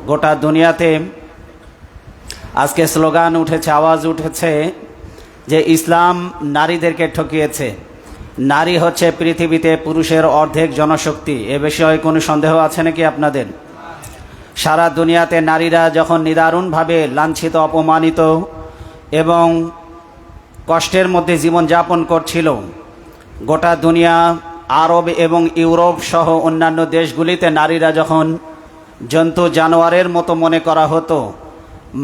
গোটা দুনিয়াতে আজকে স্লোগান উঠেছে, আওয়াজ উঠেছে যে ইসলাম নারীদেরকে ঠকিয়েছে। নারী হচ্ছে পৃথিবীতে পুরুষের অর্ধেক জনশক্তি। এ বিষয়ে কোনো সন্দেহ আছে নাকি আপনাদের? সারা দুনিয়াতে নারীরা যখন নিদারুণভাবে লাঞ্ছিত, অপমানিত এবং কষ্টের মধ্যে জীবনযাপন করছিল, গোটা দুনিয়া, আরব এবং ইউরোপ সহ অন্যান্য দেশগুলিতে নারীরা যখন জন্তু জানোয়ারের মতো মনে করা হতো,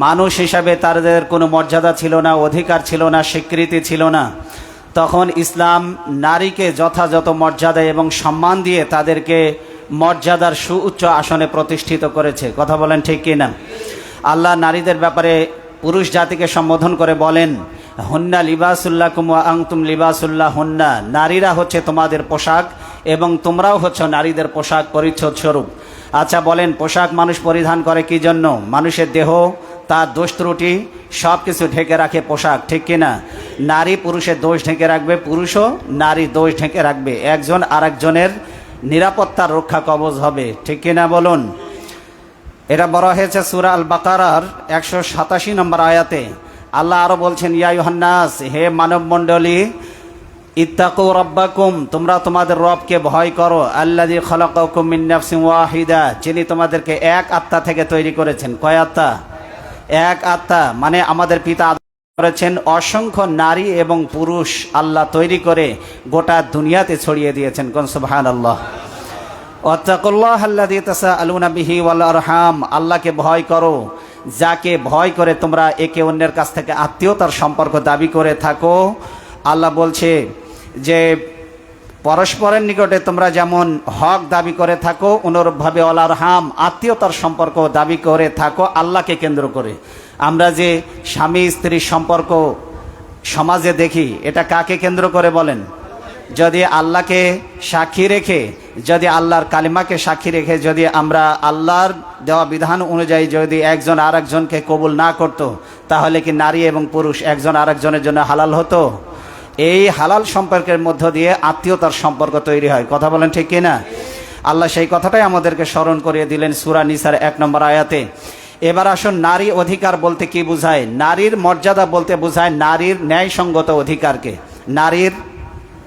মানুষ হিসাবে তাদের কোনো মর্যাদা ছিল না, অধিকার ছিল না, স্বীকৃতি ছিল না, তখন ইসলাম নারীকে যথাযথ মর্যাদা এবং সম্মান দিয়ে তাদেরকে মর্যাদার সুউচ্চ আসনে প্রতিষ্ঠিত করেছে। কথা বলেন ঠিক কিনা? আল্লাহ নারীদের ব্যাপারে পুরুষ জাতিকে সম্বোধন করে বলেন, হুন্না লিবাসুল্লাকুম ওয়া আনতুম লিবাসুল্লাহ হুন্না। নারীরা হচ্ছে তোমাদের পোশাক এবং তোমরাও হচ্ছে নারীদের পোশাক পরিচ্ছদ স্বরূপ। আচ্ছা বলেন, পোশাক মানুষ পরিধান করে কি জন্য? মানুষের দেহ, তার দোষ ত্রুটি সব কিছু ঢেকে রাখে পোশাক, ঠিক কিনা? নারী পুরুষের দোষ ঢেকে রাখবে, পুরুষও নারী দোষ ঢেকে রাখবে। একজন আরেকজনের নিরাপত্তার রক্ষা কবচ হবে, ঠিক কিনা বলুন? এটা বলা হয়েছে সূরা আল বাকারার 187 নম্বর আয়াতে। আল্লাহ আরো বলছেন, ইয়া আইয়ুহান নাস, হে মানব মণ্ডলী, ইত্তাকু রাব্বাকুম, তোমরা তোমাদের রবকে ভয় করো, আল্লাযী খালাকাকুম মিন নাফসিন ওয়াহিদা, যিনি তোমাদেরকে এক আত্মা থেকে তৈরি করেছেন। কয় আত্মা? এক আত্মা। মানে আমাদের পিতা করেছেন অসংখ্য নারী এবং পুরুষ আল্লাহ তৈরি করে গোটা দুনিয়াতে ছড়িয়ে দিয়েছেন। কোন সুবহানাল্লাহ। ওয়াত্তাকুল্লাহ আল্লাযী তাসাআলুনা বিহি ওয়াল আরহাম, আল্লাহকে ভয় করো, যাকে ভয় করে তোমরা একে অন্যের কাছ থেকে আত্মীয়তার সম্পর্ক দাবি করে থাকো। আল্লাহ বলছে যে পরস্পরের নিকটে তোমরা যেমন হক দাবি করে থাকো, অনুরূপভাবে ওয়াল আরহাম, আত্মীয়তার সম্পর্ক দাবি করে থাকো আল্লাহকে কেন্দ্র করে। আমরা যে স্বামী স্ত্রীর সম্পর্ক সমাজে দেখি, এটা কাকে কেন্দ্র করে বলেন? যদি আল্লাহকে সাক্ষী রেখে, যদি আল্লাহর কালিমাকে সাক্ষী রেখে, যদি আমরা আল্লাহর দেওয়া বিধান অনুযায়ী যদি একজন আরেকজনকে কবুল না করত, তাহলে কি নারী এবং পুরুষ একজন আরেকজনের জন্য হালাল হতো? এই হালাল সম্পর্কের মধ্য দিয়ে আত্মীয়তার সম্পর্ক তৈরি হয়। কথা বলেন ঠিক কিনা? আল্লাহ সেই কথাটাই আমাদেরকে স্মরণ করিয়ে দিলেন সূরা নিসার 1 নম্বর আয়াতে। এবার আসুন, নারী অধিকার বলতে কি বোঝায়? নারীর মর্যাদা বলতে বোঝায় নারীর ন্যায়সঙ্গত অধিকারকে। নারীর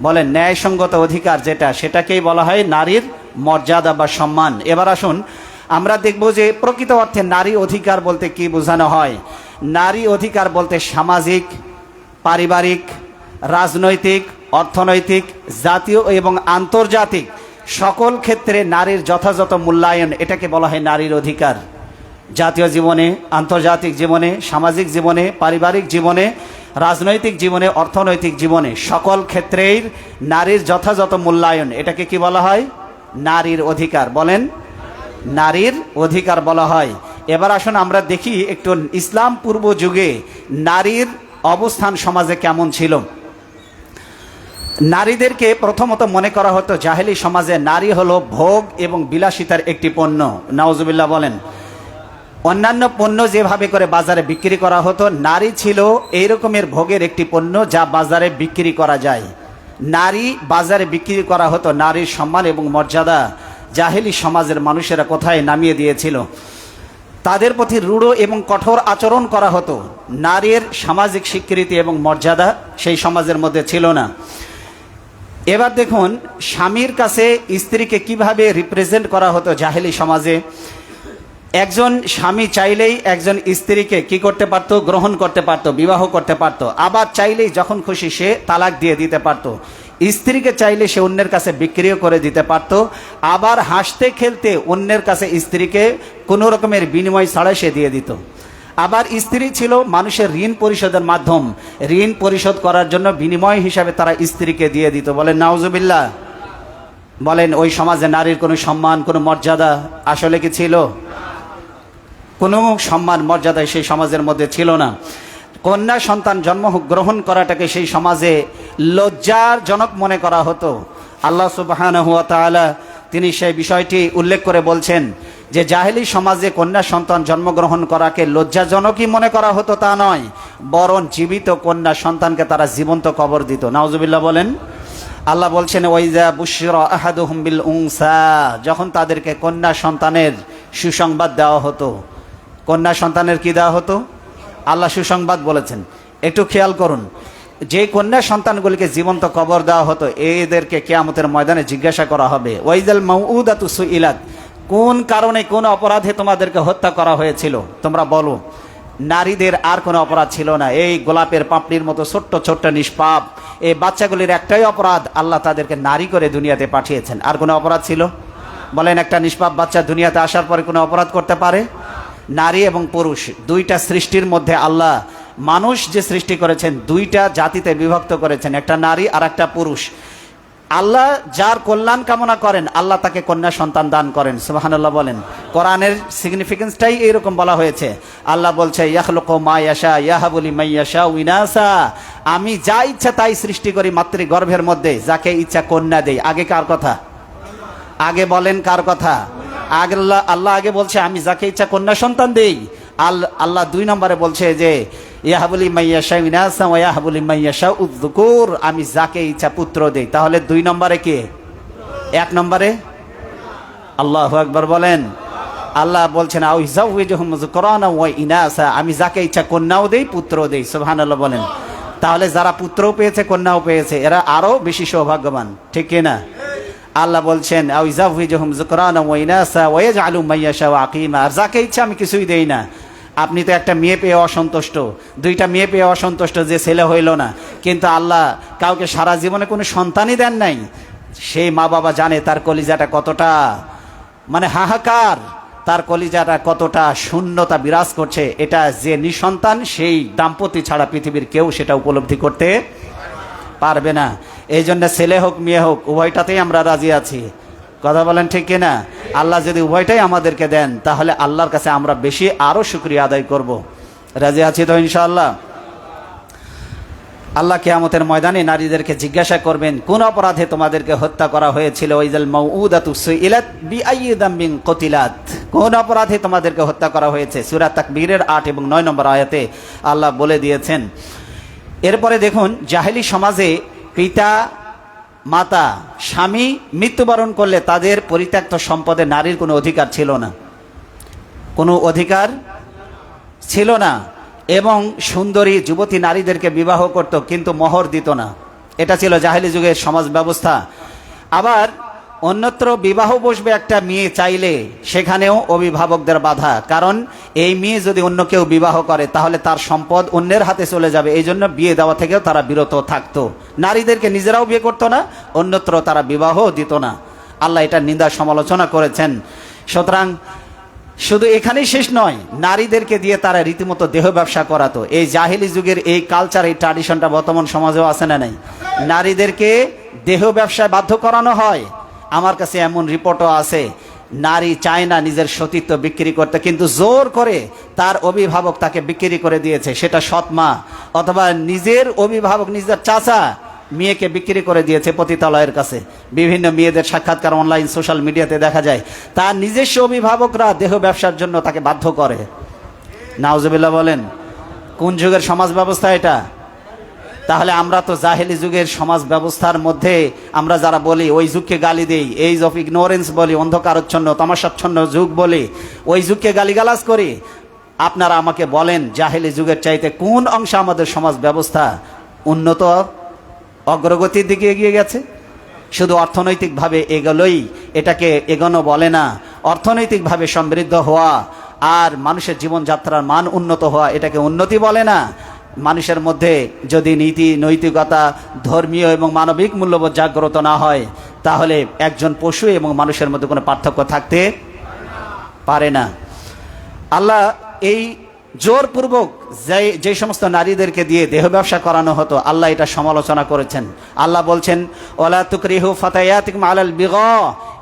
বলেন ন্যায়সঙ্গত অধিকার যেটা, সেটাকেই বলা হয় নারীর মর্যাদা বা সম্মান। এবার আসুন আমরা দেখব যে প্রকৃত অর্থে নারী অধিকার বলতে কি বোঝানো হয়। নারী অধিকার বলতে সামাজিক, পারিবারিক, রাজনৈতিক, অর্থনৈতিক, জাতীয় এবং আন্তর্জাতিক সকল ক্ষেত্রে নারীর যথাযথ মূল্যায়ন, এটাকে বলা হয় নারীর অধিকার। জাতীয় জীবনে, আন্তর্জাতিক জীবনে, সামাজিক জীবনে, পারিবারিক জীবনে, রাজনৈতিক জীবনে, অর্থনৈতিক জীবনে সকল ক্ষেত্রেই নারীর যথাযথ মূল্যায়ন, এটাকে কি বলা হয়? নারীর অধিকার। বলেন, নারীর অধিকার বলা হয়। এবার আসুন আমরা দেখি একটু ইসলাম পূর্ব যুগে নারীর অবস্থান সমাজে কেমন ছিল। নারীদেরকে প্রথমত মনে করা হতো জাহেলি সমাজে নারী হলো ভোগ এবং বিলাসিতার একটি পণ্য। নাউজুবিল্লাহ বলেন। অন্যান্য পণ্য যেভাবে করে বাজারে বিক্রি করা হতো, নারী ছিল এই রকমের ভোগের একটি পণ্য যা বাজারে বিক্রি করা যায়। নারী বাজারে বিক্রি করা হতো। নারীর সম্মান এবং মর্যাদা জাহেলি সমাজের মানুষেরা কোথায় নামিয়ে দিয়েছিল। তাদের প্রতি রূঢ় এবং কঠোর আচরণ করা হতো। নারীর সামাজিক স্বীকৃতি এবং মর্যাদা সেই সমাজের মধ্যে ছিল না। এবার দেখুন স্বামীর কাছে স্ত্রীকে কিভাবে রিপ্রেজেন্ট করা হতো জাহেলি সমাজে। একজন স্বামী চাইলেই একজন স্ত্রীকে কি করতে পারত? গ্রহণ করতে পারত, বিবাহ করতে পারত। আবার চাইলেই যখন খুশি সে তালাক দিয়ে দিতে পারত। স্ত্রীকে চাইলে সে অন্যের কাছে বিক্রিও করে দিতে পারত। আবার হাসতে খেলতে অন্যের কাছে স্ত্রীকে কোনো রকমের বিনিময় ছাড়াই সে দিয়ে দিত। আবার স্ত্রী ছিল মানুষের ঋণ পরিশোধের মাধ্যম। ঋণ পরিশোধ করার জন্য বিনিময় হিসাবে তারা স্ত্রীকে দিয়ে দিত। বলেন নাউজুবিল্লাহ। বলেন ওই সমাজে নারীর কোনো সম্মান, কোনো মর্যাদা আসলে কি ছিল? কোনো সম্মান মর্যাদা সেই সমাজের মধ্যে ছিল না। কন্যা সন্তান জন্মগ্রহণ করাটাকে সেই সমাজে লজ্জার জনক মনে করা হতো। আল্লাহ সুবহানাহু ওয়া তাআলা তিনি সেই বিষয়টি উল্লেখ করে বলছেন যে জাহেলি সমাজে কন্যা সন্তান জন্মগ্রহণ করাকে লজ্জাজনকই মনে করা হতো তা নয়, বরং জীবিত কন্যা সন্তানকে তারা জীবন্ত কবর দিত। নাউজুবিল্লাহ বলেন। আল্লাহ বলছেন ওয়াইজা বুশরা আহাদুহুম বিল উনসা, যখন তাদেরকে কন্যা সন্তানের সুসংবাদ দেওয়া হতো। কন্যা সন্তানের কি দেওয়া হতো? আল্লাহ সুসংবাদ বলেছেন। একটু খেয়াল করুন, যে কন্যা সন্তানগুলিকে জীবন্ত কবর দেওয়া হতো এদেরকে কিয়ামতের ময়দানে জিজ্ঞাসা করা হবে, ওয়াইজাল মাউউদাতু সুইলাত, কোন কারণে কোন অপরাধে তোমাদেরকে হত্যা করা হয়েছিল তোমরা বলো। নারীদের আর কোনো অপরাধ ছিল না। এই গোলাপের পাপড়ির মতো ছোট্ট ছোট্ট নিষ্পাপ এই বাচ্চাগুলির একটাই অপরাধ, আল্লাহ তাদেরকে নারী করে দুনিয়াতে পাঠিয়েছেন। আর কোনো অপরাধ ছিল? বলেন, একটা নিষ্পাপ বাচ্চা দুনিয়াতে আসার পরে কোনো অপরাধ করতে পারে? নারী এবং পুরুষ দুইটা সৃষ্টির মধ্যে আল্লাহ মানুষ যে সৃষ্টি করেছেন দুইটা জাতিতে বিভক্ত করেছেন, একটা নারী আর একটা পুরুষ। আল্লাহ যার কল্যাণ কামনা করেন আল্লাহ তাকে কন্যা সন্তান দান করেন। সুবহানাল্লাহ বলেন। কোরআনের সিগনিফিকেন্সটাই এইরকম বলা হয়েছে। আল্লাহ বলছে ইয়াখলুকু মা ইয়াশা ইয়াহাবু লিমান ইয়াশা ইনাসা, আমি যা ইচ্ছা তাই সৃষ্টি করি মাতৃগর্ভের মধ্যে, যাকে ইচ্ছা কন্যা দেই। আগে কার কথা? আগে বলেন কার কথা? আল্লাহ আগে বলছে আমি যাকে ইচ্ছা কন্যা সন্তান দেই। আল্লাহ 2 নম্বরে বলছে যে ইয়াহাবুলি মাইয়াশা ইনাসা ওয়া ইয়াহাবুলি মাইয়াশা উযকুর, আমি যাকে ইচ্ছা পুত্র দেই। তাহলে 2 নম্বরে কে? 1 নম্বরে আল্লাহু আকবার বলেন। আল্লাহ বলছেন আও ইযাওয়িজুহুম যুকরানা ওয়া ইনাসা, আমি যাকে ইচ্ছা কন্যাও দেই পুত্রও দেই। সুবহানাল্লাহ বলেন। তাহলে যারা পুত্রও পেয়েছে কন্যাও পেয়েছে এরা আরো বেশি সৌভাগ্যবান, ঠিক কি না? আল্লাহ বলছেন আও ইযাওয়িজুহুম যুকরানা ওয়া ইনাসা ওয়া ইয়াজআলু মাইয়াশা আকিমা, আর যাকে ইচ্ছা আমি কিছুই দেই না। আপনি তো একটা মেয়ে পেয়ে অসন্তুষ্ট, 2টা মেয়ে পেয়ে অসন্তুষ্ট যে ছেলে হইল না, কিন্তু আল্লাহ কাউকে সারা জীবনে কোনো সন্তানই দেন নাই। সেই মা বাবা জানে তার কলিজাটা কতটা মানে হাহাকার, তার কলিজাটা কতটা শূন্যতা বিরাজ করছে। এটা যে নিঃসন্তান সেই দাম্পত্য ছাড়া পৃথিবীর কেউ সেটা উপলব্ধি করতে পারবে না। এই জন্য ছেলে হোক মেয়ে হোক উভয়টাতেই আমরা রাজি আছি। কথা বলেন ঠিক কিনা? আল্লাহ যদি উভয়টাই আমাদেরকে দেন তাহলে আল্লাহর কাছে আমরা বেশি আরো শুকরিয়া আদায় করব। রাজি আছি তো ইনশাআল্লাহ? আল্লাহ কিয়ামতের ময়দানে নারীদেরকে জিজ্ঞাসা করবেন কোন অপরাধে তোমাদেরকে হত্যা করা হয়েছিল। ওয়াইজাল মাউউদাতু সুইলাত বিআইয়ি যামবিন কুতিলাত, কোন অপরাধে তোমাদেরকে হত্যা করা হয়েছে। সূরা তাকবীরের 8 এবং 9 নম্বর আয়াতে আল্লাহ বলে দিয়েছেন। এরপরে দেখুন, জাহেলি সমাজে পিতা মাতা স্বামী মৃত্যুবরণ করলে তাদের পরিত্যক্ত সম্পদে নারীর কোনো অধিকার ছিল না, কোনো অধিকার ছিল না। এবং সুন্দরী যুবতী নারীদেরকে বিবাহ করত কিন্তু মোহর দিত না। এটা ছিল জাহেলি যুগের সমাজ ব্যবস্থা। আবার অন্যত্র বিবাহ বসবে একটা মেয়ে চাইলে সেখানেও অভিভাবকদের বাধা, কারণ এই মেয়ে যদি অন্য কেউ বিবাহ করে তাহলে তার সম্পদ অন্যের হাতে চলে যাবে। এই জন্য বিয়ে দেওয়া থেকেও তারা বিরত থাকতো। নারীদেরকে নিজেরাও বিয়ে করতো না, অন্যত্র তারা বিবাহ দিত না। আল্লাহ এটা নিন্দা সমালোচনা করেছেন। সুতরাং শুধু এখানেই শেষ নয়, নারীদেরকে দিয়ে তারা রীতিমতো দেহ ব্যবসা করাতো। এই জাহেলি যুগের এই কালচার, এই ট্র্যাডিশনটা বর্তমান সমাজেও আছে না নাই? নারীদেরকে দেহ ব্যবসায় বাধ্য করানো হয়। আমার কাছে এমন রিপোর্টও আছে, নারী চায় না নিজের সতীত্ব বিক্রি করতে, কিন্তু জোর করে তার অভিভাবক তাকে বিক্রি করে দিয়েছে। সেটা সৎ মা অথবা নিজের অভিভাবক, নিজের চাচা মেয়েকে বিক্রি করে দিয়েছে পতিতালয়ের কাছে। বিভিন্ন মেয়েদের সাক্ষাৎকার অনলাইন সোশ্যাল মিডিয়াতে দেখা যায়। তার নিজস্ব অভিভাবকরা দেহ ব্যবসার জন্য তাকে বাধ্য করে। নাউজুবিল্লাহ বলেন। কোন যুগের সমাজ ব্যবস্থা এটা? তাহলে আমরা তো জাহেলি যুগের সমাজ ব্যবস্থার মধ্যে আমরা যারা বলি ওই যুগকে গালি দেই, এইজ অফ ইগনোরেন্স বলি, অন্ধকারচ্ছন্ন তামাশাচ্ছন্ন যুগ বলি, ওই যুগকে গালিগালাজ করি। আপনারা আমাকে বলেন জাহেলি যুগের চাইতে কোন অংশে আমাদের সমাজ ব্যবস্থা উন্নত অগ্রগতির দিকে এগিয়ে গেছে? শুধু অর্থনৈতিকভাবে এগোলেই এটাকে এগোনো বলে না। অর্থনৈতিকভাবে সমৃদ্ধ হওয়া আর মানুষের জীবনযাত্রার মান উন্নত হওয়া এটাকে উন্নতি বলে না। মানুষের মধ্যে যদি নীতি নৈতিকতা, ধর্মীয় এবং মানবিক মূল্যবোধ জাগ্রত না হয় তাহলে একজন পশু এবং মানুষের মধ্যে কোনো পার্থক্য থাকতে পারে না। আল্লাহ এই জোরপূর্বক যে সমস্ত নারীদেরকে দিয়ে দেহ ব্যবসা করানো হতো আল্লাহ এটা সমালোচনা করেছেন। আল্লাহ বলছেন ওয়ালা তুকরিহু ফাতায়াতিকুম আলাল বিগা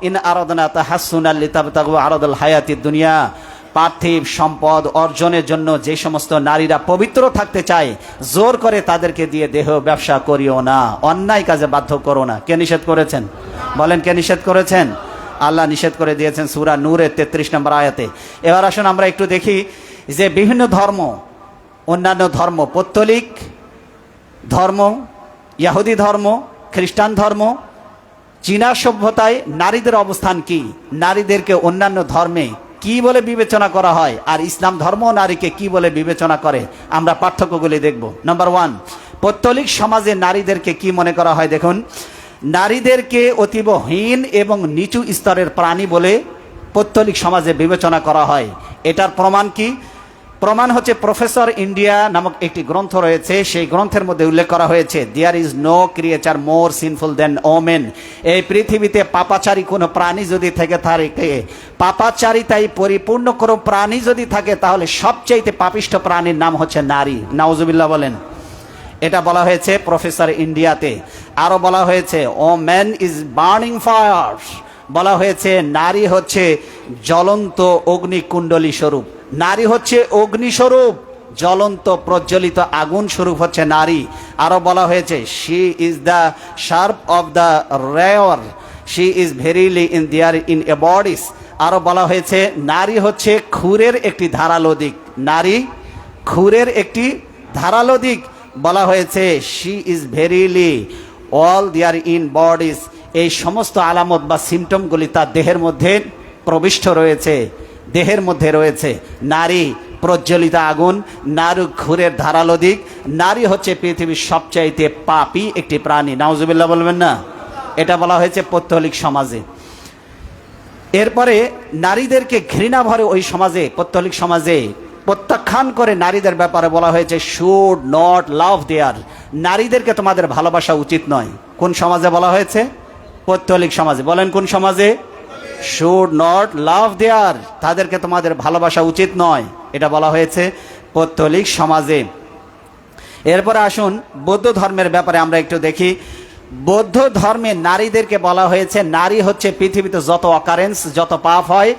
ইন আরাদনা তাহাসসুনাল লিতাবতাগু আরাদাল হায়াতিদ দুনিয়া। পার্থিব সম্পদ অর্জনের জন্য যে সমস্ত নারীরা পবিত্র থাকতে চায় জোর করে তাদেরকে দিয়ে দেহ ব্যবসা করিও না, অন্যায় কাজে বাধ্য করো না। কে নিষেধ করেছেন? বলেন কে নিষেধ করেছেন? আল্লাহ নিষেধ করে দিয়েছেন সূরা নূরের 33 নম্বর আয়াতে। এবার আসুন আমরা একটু দেখি যে বিভিন্ন ধর্ম, অন্যান্য ধর্ম, পৌত্তলিক ধর্ম, ইহুদি ধর্ম, খ্রিস্টান ধর্ম, চীনা সভ্যতায় নারীদের অবস্থান কি, নারীদেরকে অন্যান্য ধর্মে কি বলে বিবেচনা করা হয় আর ইসলাম ধর্ম নারীকে কি বলে বিবেচনা করে, আমরা পার্থক্যগুলি দেখব। নাম্বার 1, পৌত্তলিক সমাজে নারীদেরকে কি মনে করা হয়? দেখুন, নারীদেরকে অতীব হীন এবং নিচু স্তরের প্রাণী বলে পৌত্তলিক সমাজে বিবেচনা করা হয়। এটার প্রমাণ কি? প্রমাণ হচ্ছে প্রফেসর ইন্ডিয়া নামক একটি গ্রন্থ রয়েছে, সেই গ্রন্থের মধ্যে উল্লেখ করা হয়েছে, there is no creature more sinful than women. এই পৃথিবীতে পাপাচারী কোনো প্রাণী যদি থেকে থাকে, পাপাচারিতাই পরিপূর্ণ কোনো প্রাণী যদি থাকে, তাহলে সবচাইতে পাপিষ্ঠ প্রাণীর নাম হচ্ছে নারী। নাউজুবিল্লাহ বলেন। এটা বলা হয়েছে প্রফেসর ইন্ডিয়াতে। আরো বলা হয়েছে ও ম্যান ইজ বার্নিং ফায়ার, বলা হয়েছে নারী হচ্ছে জ্বলন্ত অগ্নিকুণ্ডলী স্বরূপ। নারী হচ্ছে অগ্নিস্বরূপ, জ্বলন্ত প্রজ্বলিত আগুন স্বরূপ হচ্ছে নারী। আরো বলা হয়েছে she is the sharp of the rare, she is verily in there in a bodies. আরো বলা হয়েছে নারী হচ্ছে খুরের একটি ধারালো দিক, নারী খুরের একটি ধারালো দিক। বলা হয়েছে she is verily all there in bodies, এই সমস্ত আলামত বা সিমটমগুলি তার দেহের মধ্যে প্রবিষ্ট রয়েছে, দেহের মধ্যে রয়েছে। নারী প্রজ্বলিত আগুন, নারী খুরের ধারালো দিক, নারী হচ্ছে পৃথিবীর সবচাইতে পাপী একটি প্রাণী। নাউজুবিল্লাহ বলবেন না? এটা বলা হয়েছে পৌত্তলিক সমাজে। এরপরে নারীদেরকে ঘৃণা ভরে ওই সমাজে, পৌত্তলিক সমাজে প্রত্যাখ্যান করে নারীদের ব্যাপারে বলা হয়েছে শুড নট লাভ দেয়ার, নারীদেরকে তোমাদের ভালোবাসা উচিত নয়। কোন সমাজে বলা হয়েছে? পৌত্তলিক সমাজে। বলেন কোন সমাজে? শুড নট লাভ দেয়ার, তাদেরকে তোমাদের ভালোবাসা উচিত নয়, এটা বলা হয়েছে পৌত্তলিক সমাজে। এরপরে আসুন বৌদ্ধ ধর্মের ব্যাপারে আমরা একটু দেখি। বৌদ্ধ ধর্মে নারীদেরকে বলা হয়েছে নারী হচ্ছে পৃথিবীতে যত অকারেন্স, যত পাপ হয়,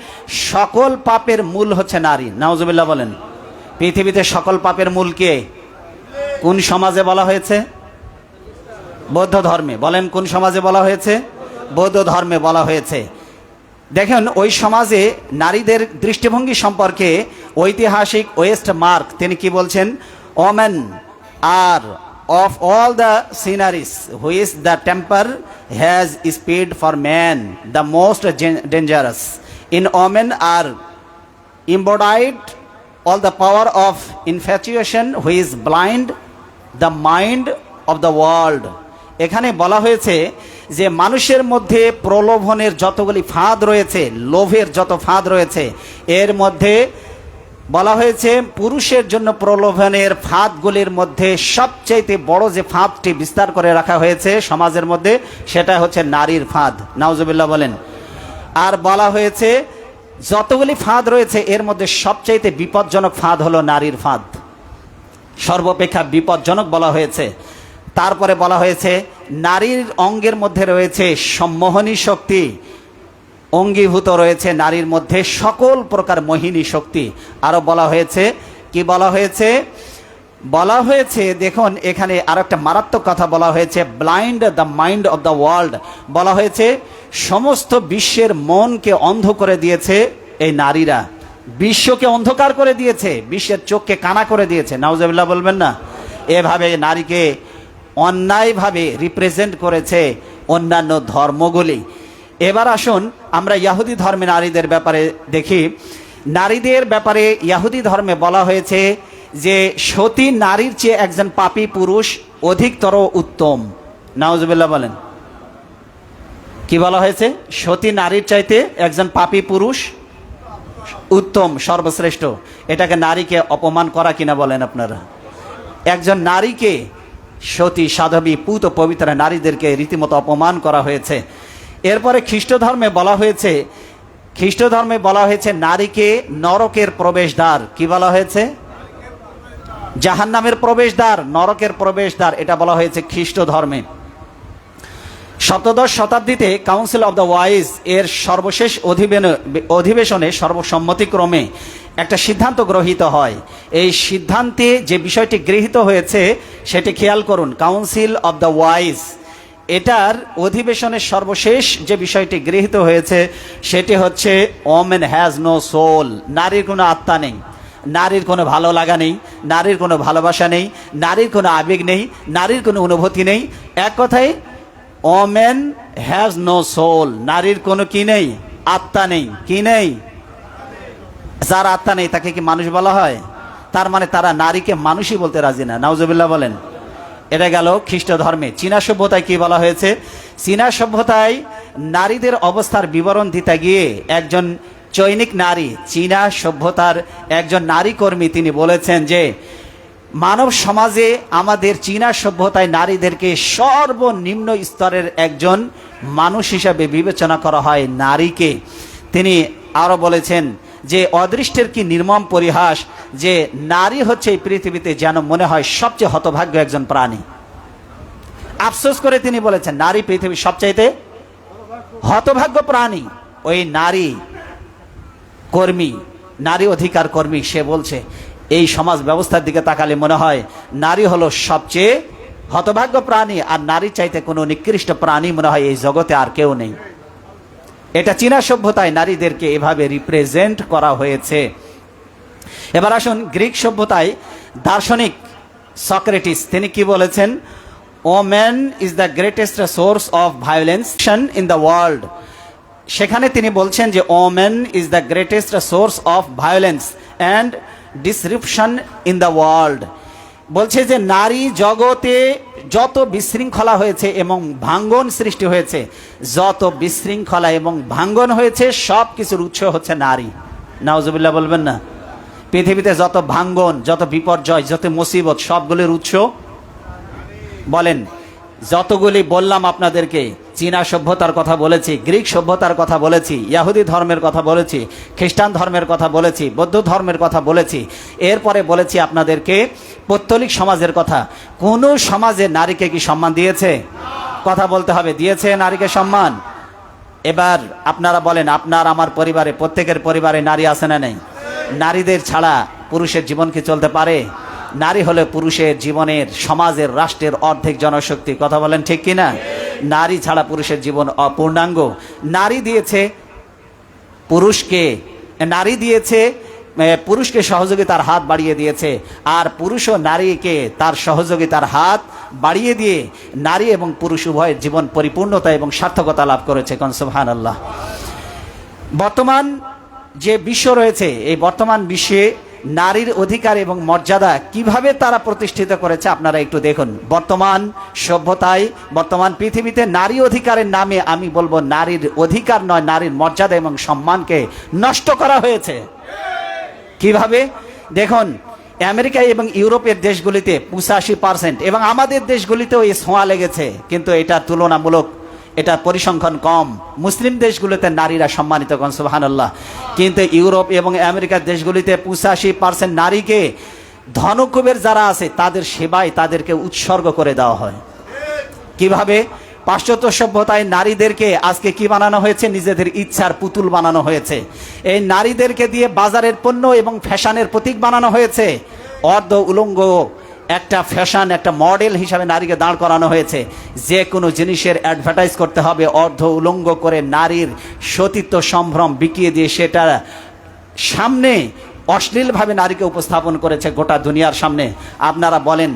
সকল পাপের মূল হচ্ছে নারী। নাউজুবিল্লাহ বলেন। পৃথিবীতে সকল পাপের মূল কে? কোন সমাজে বলা হয়েছে? বৌদ্ধ ধর্মে। বলেন কোন সমাজে বলা হয়েছে? বৌদ্ধ ধর্মে বলা হয়েছে। দেখেন ওই সমাজে নারীদের দৃষ্টিভঙ্গি সম্পর্কে ঐতিহাসিক ওয়েস্ট মার্ক তিনি কি বলছেন? Women are of all the sceneries which the temper has spared for man the most dangerous, in women are embodied all the power of infatuation which blind the mind of the world. এখানে বলা হয়েছে যে মানুষের মধ্যে প্রলোভনের যতগুলি ফাঁদ রয়েছে, লোভের যত ফাঁদ রয়েছে, এর মধ্যে বলা হয়েছে পুরুষের জন্য প্রলোভনের ফাঁদগুলির মধ্যে সবচাইতে বড় যে ফাঁদটি বিস্তার করে রাখা হয়েছে সমাজের মধ্যে, সেটা হচ্ছে নারীর ফাঁদ। নাউজুবিল্লাহ বলেন। আর বলা হয়েছে যতগুলি ফাঁদ রয়েছে এর মধ্যে সবচাইতে বিপজ্জনক ফাঁদ হলো নারীর ফাঁদ, সর্বাপেক্ষা বিপজ্জনক বলা হয়েছে। তারপরে বলা হয়েছে নারীর অঙ্গের মধ্যে রয়েছে সম্মোহনী শক্তি, অঙ্গীভূত রয়েছে নারীর মধ্যে সকল প্রকার মোহিনী শক্তি। আরো বলা হয়েছে কি বলা হয়েছে? বলা হয়েছে দেখুন এখানে আর একটা মারাত্মক কথা বলা হয়েছে, blind the mind of the world. বলা হয়েছে সমস্ত বিশ্বের মনকে অন্ধ করে দিয়েছে এই নারীরা, বিশ্বকে অন্ধকার করে দিয়েছে, বিশ্বের চোখকে কানা করে দিয়েছে। নাউজুবিল্লাহ বলবেন না? এভাবে নারীকে অন্যায়ভাবে রিপ্রেজেন্ট করেছে অন্যান্য ধর্মগুলি। এবার আসুন আমরা ইহুদি ধর্মে নারীদের ব্যাপারে দেখি। নারীদের ব্যাপারে ইহুদি ধর্মে বলা হয়েছে যে সতী নারীর চেয়ে একজন পাপী পুরুষ অধিকতর উত্তম। নাউজুবিল্লাহ বলেন। কি বলা হয়েছে? সতী নারীর চাইতে একজন পাপী পুরুষ উত্তম, সর্বশ্রেষ্ঠ। এটাকে নারীকে অপমান করা কিনা বলেন আপনারা? একজন নারীকে, সতী সাধবী পুত পবিত্র নারীদেরকে রীতিমতো অপমান করা হয়েছে। এরপরে খ্রিস্ট ধর্মে বলা হয়েছে নারীকে নরকের প্রবেশদ্বার। কি বলা হয়েছে? জাহান্নামের প্রবেশদ্বার, নরকের প্রবেশদ্বার, এটা বলা হয়েছে খ্রিস্ট ধর্মে। সপ্তদশ শতাব্দীতে কাউন্সিল অব দ্য ওয়াইজ এর সর্বশেষ অধিবেশনে সর্বসম্মতিক্রমে একটা সিদ্ধান্ত গ্রহীত হয়। এই সিদ্ধান্তে যে বিষয়টি গৃহীত হয়েছে সেটি খেয়াল করুন। কাউন্সিল অব দ্য ওয়াইজ এটার অধিবেশনের সর্বশেষ যে বিষয়টি গৃহীত হয়েছে সেটি হচ্ছে ওমেন হ্যাজ নো সোল, নারীর কোনো আত্মা নেই, নারীর কোনো ভালো লাগা নেই, নারীর কোনো ভালোবাসা নেই, নারীর কোনো আবেগ নেই, নারীর কোনো অনুভূতি নেই। এক কথায় ওমেন হ্যাজ নো সোল, নারীর কোনো কি নেই? আত্মা নেই। কি নেই? যার আত্মা নেই তাকে কি মানুষ বলা হয়? তার মানে তারা নারীকে মানুষই বলতে রাজি না। নাউজুবিল্লাহ বলেন। এটা গেল খ্রিস্ট ধর্মে। চীনা সভ্যতায় কি বলা হয়েছে? চীনা সভ্যতায় নারীদের অবস্থার বিবরণ দিতে গিয়ে একজন চৈনিক নারী, চীনা সভ্যতার একজন নারী কর্মী, তিনি বলেছেন যে মানব সমাজে আমাদের চীনা সভ্যতায় নারীদেরকে সর্বনিম্ন স্তরের একজন মানুষ হিসাবে বিবেচনা করা হয় নারীকে। তিনি আরও বলেছেন যে অদৃষ্টের কি নির্মম পরিহাস যে নারী হচ্ছে এই পৃথিবীতে যেন মনে হয় সবচেয়ে হতভাগ্য একজন প্রাণী। আফসোস করে তিনি বলেছেন নারী পৃথিবীর সবচাইতে হতভাগ্য প্রাণী। ওই নারী কর্মী, নারী অধিকার কর্মী, সে বলছে এই সমাজ ব্যবস্থার দিকে তাকালে মনে হয় নারী হলো সবচেয়ে হতভাগ্য প্রাণী, আর নারী চাইতে কোনো নিকৃষ্ট প্রাণী মনে হয় এই জগতে আর কেউ নেই। এটা চীনা সভ্যতায় নারীদেরকে এভাবে রিপ্রেজেন্ট করা হয়েছে। এবার আসুন গ্রিক সভ্যতায় দার্শনিক সক্রেটিস তিনি কি বলেছেন? Women is the greatest source of violence in the world. সেখানে তিনি বলছেন যে women is the greatest source of violence and disruption in the world. বলছে যে নারী জগতে যত বিশৃঙ্খলা হয়েছে এবং ভাঙ্গন সৃষ্টি হয়েছে, যত বিশৃঙ্খলা এবং ভাঙ্গন হয়েছে সব কিছুর উৎস হচ্ছে নারী। নাউজুবিল্লাহ বলবেন না? পৃথিবীতে যত ভাঙ্গন, যত বিপর্যয়, যত মুসিবত, সবগুলির উৎস বলেন। যতগুলি বললাম আপনাদেরকে, চীনা সভ্যতার কথা বলেছি, গ্রিক সভ্যতার কথা বলেছি, ইহুদি ধর্মের কথা বলেছি, খ্রিস্টান ধর্মের কথা বলেছি, বৌদ্ধ ধর্মের কথা বলেছি, এরপরে বলেছি আপনাদেরকে পৌত্তলিক সমাজের কথা। কোন সমাজে নারীকে কি সম্মান দিয়েছে? কথা বলতে হবে, দিয়েছে নারীকে সম্মান? এবার আপনারা বলেন, আপনার আমার পরিবারে, প্রত্যেকের পরিবারে নারী আছে না নেই? নারীদের ছাড়া পুরুষের জীবন কি চলতে পারে? নারী হলে পুরুষের জীবনের, সমাজের, রাষ্ট্রের অর্ধেক জনশক্তি। কথা বলেন ঠিক কিনা? নারী ছাড়া পুরুষের জীবন অপূর্ণাঙ্গ। নারী দিয়েছে পুরুষকে, নারী দিয়েছে পুরুষকে সহযোগিতার হাত বাড়িয়ে দিয়েছে, আর পুরুষও নারীকে তার সহযোগিতার হাত বাড়িয়ে দিয়ে নারী এবং পুরুষ উভয়ের জীবন পরিপূর্ণতা এবং সার্থকতা লাভ করেছে। কোন সুবহানাল্লাহ। বর্তমান যে বিশ্ব রয়েছে, এই বর্তমান বিশ্বে নারীর অধিকার এবং মর্যাদা কিভাবে তারা প্রতিষ্ঠিত করেছে আপনারা একটু দেখুন। বর্তমান সভ্যতায়, বর্তমান পৃথিবীতে নারী অধিকারের নামে আমি বলবো নারীর অধিকার নয়, নারীর মর্যাদা এবং সম্মানকে নষ্ট করা হয়েছে। কিভাবে দেখুন, আমেরিকায় এবং ইউরোপের দেশগুলিতে 85% এবং আমাদের দেশগুলিতেও এই ছোঁয়া লেগেছে, কিন্তু এটা তুলনামূলক, এটা পরিসংখ্যান কম। মুসলিম দেশগুলিতে নারীরা সম্মানিত। কোন সুবহানাল্লাহ। কিন্তু ইউরোপ এবং আমেরিকার দেশগুলিতে 85% নারীকে ধনকুবের যারা আছে তাদের সেবায় তাদেরকে উৎসর্গ করে দেওয়া হয়। কিভাবে? পাশ্চাত্য সভ্যতায় নারীদেরকে আজকে কি বানানো হয়েছে? নিজেদের ইচ্ছার পুতুল বানানো হয়েছে। এই নারীদেরকে দিয়ে বাজারের পণ্য এবং ফ্যাশনের প্রতীক বানানো হয়েছে। অর্ধ উলঙ্গ একটা ফ্যাশন, একটা মডেল হিসাবে নারীকে দাঁড় করানো হয়েছে। যে কোনো জিনিসের অ্যাডভার্টাইজ করতে হবে অর্ধ উলঙ্গ করে, নারীর সতীত্ব সম্ভ্রম বিকিয়ে দিয়ে সেটা সামনে অশ্লীলভাবে নারীকে উপস্থাপন করেছে গোটা দুনিয়ার সামনে। আপনারা বলেন,